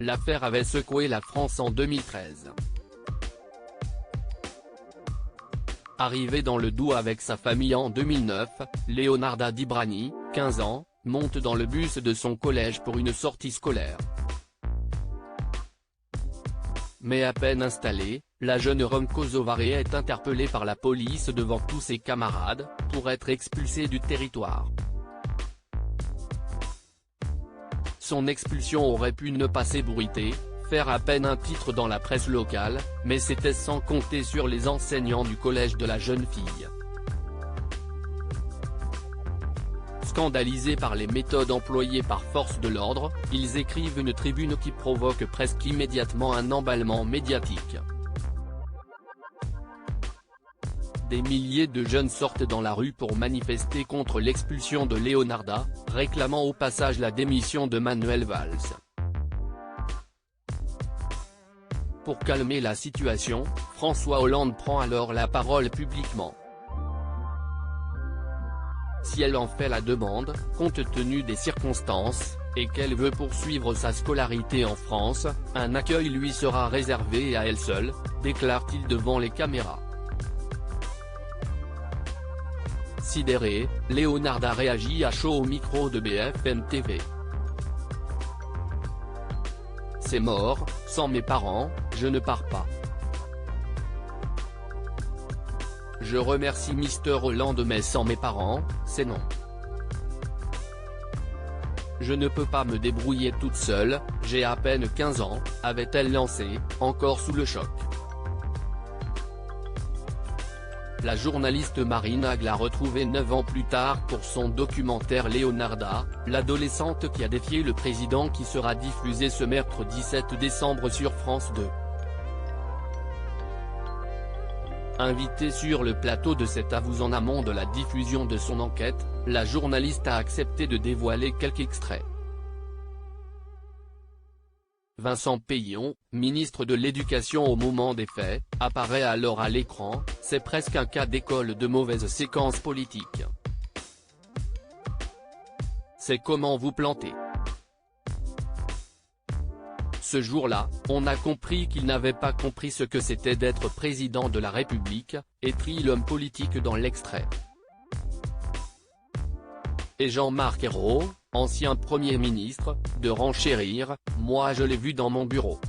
L'affaire avait secoué la France en 2013. Arrivé dans le Doubs avec sa famille en 2009, Leonarda Dibrani, 15 ans, monte dans le bus de son collège pour une sortie scolaire. Mais à peine installée, la jeune Rome kosovarée est interpellée par la police devant tous ses camarades, pour être expulsée du territoire. Son expulsion aurait pu ne pas s'ébruiter, faire à peine un titre dans la presse locale, mais c'était sans compter sur les enseignants du collège de la jeune fille. Scandalisés par les méthodes employées par force de l'ordre, ils écrivent une tribune qui provoque presque immédiatement un emballement médiatique. Des milliers de jeunes sortent dans la rue pour manifester contre l'expulsion de Leonarda, réclamant au passage la démission de Manuel Valls. Pour calmer la situation, François Hollande prend alors la parole publiquement. Si elle en fait la demande, compte tenu des circonstances, et qu'elle veut poursuivre sa scolarité en France, un accueil lui sera réservé à elle seule, déclare-t-il devant les caméras. Sidéré, Leonarda réagit à chaud au micro de BFM TV. C'est mort, sans mes parents, je ne pars pas. Je remercie Mister Hollande mais sans mes parents, c'est non. Je ne peux pas me débrouiller toute seule, j'ai à peine 15 ans, avait-elle lancé, encore sous le choc. La journaliste Marine Hague l'a retrouvée 9 ans plus tard pour son documentaire Leonarda, l'adolescente qui a défié le président qui sera diffusé ce mercredi 7 décembre sur France 2. Invitée sur le plateau de cet Avous en amont de la diffusion de son enquête, la journaliste a accepté de dévoiler quelques extraits. Vincent Peillon, ministre de l'Éducation au moment des faits, apparaît alors à l'écran, c'est presque un cas d'école de mauvaise séquence politique. C'est comment vous planter. Ce jour-là, on a compris qu'il n'avait pas compris ce que c'était d'être président de la République, écrit l'homme politique dans l'extrait. Et Jean-Marc Ayrault, ancien Premier ministre, de renchérir, moi je l'ai vu dans mon bureau.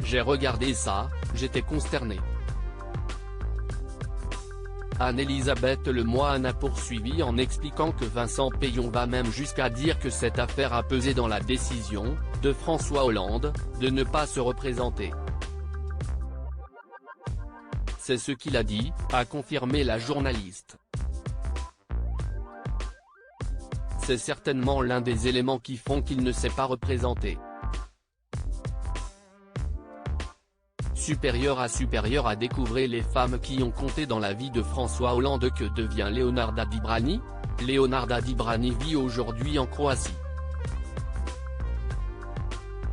J'ai regardé ça, j'étais consterné. Anne-Elisabeth Lemoine a poursuivi en expliquant que Vincent Peillon va même jusqu'à dire que cette affaire a pesé dans la décision, de François Hollande, de ne pas se représenter. C'est ce qu'il a dit, a confirmé la journaliste. C'est certainement l'un des éléments qui font qu'il ne s'est pas représenté. Supérieur à découvrir les femmes qui ont compté dans la vie de François Hollande. Que devient Leonarda Dibrani? Leonarda Dibrani vit aujourd'hui en Croatie.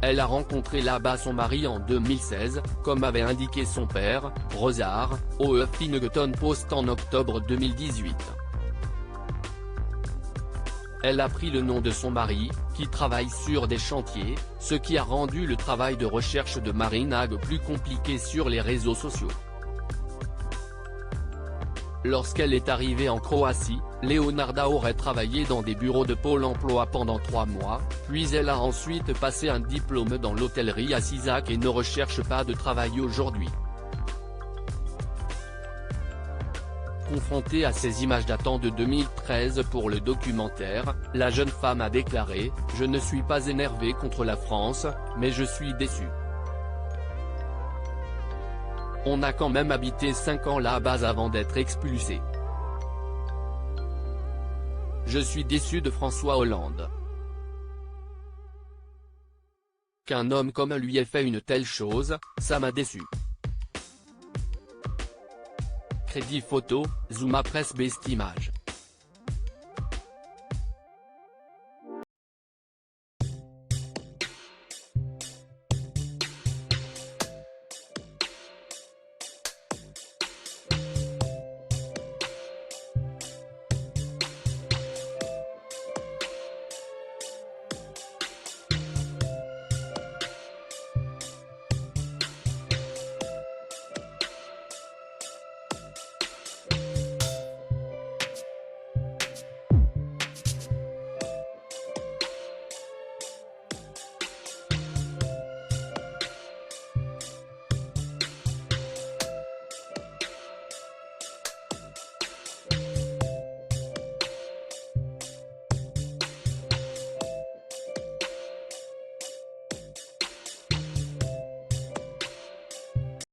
Elle a rencontré là-bas son mari en 2016, comme avait indiqué son père, Rosar, au Huffington Post en octobre 2018. Elle a pris le nom de son mari, qui travaille sur des chantiers, ce qui a rendu le travail de recherche de Marine Hague plus compliqué sur les réseaux sociaux. Lorsqu'elle est arrivée en Croatie, Leonarda aurait travaillé dans des bureaux de Pôle emploi pendant 3 mois, puis elle a ensuite passé un diplôme dans l'hôtellerie à Sisak et ne recherche pas de travail aujourd'hui. Confrontée à ces images datant de 2013 pour le documentaire, la jeune femme a déclaré « Je ne suis pas énervée contre la France, mais je suis déçue. On a quand même habité 5 ans là-bas avant d'être expulsé. Je suis déçue de François Hollande. Qu'un homme comme lui ait fait une telle chose, ça m'a déçu. » Crédit photo, Zuma Presse Best Image.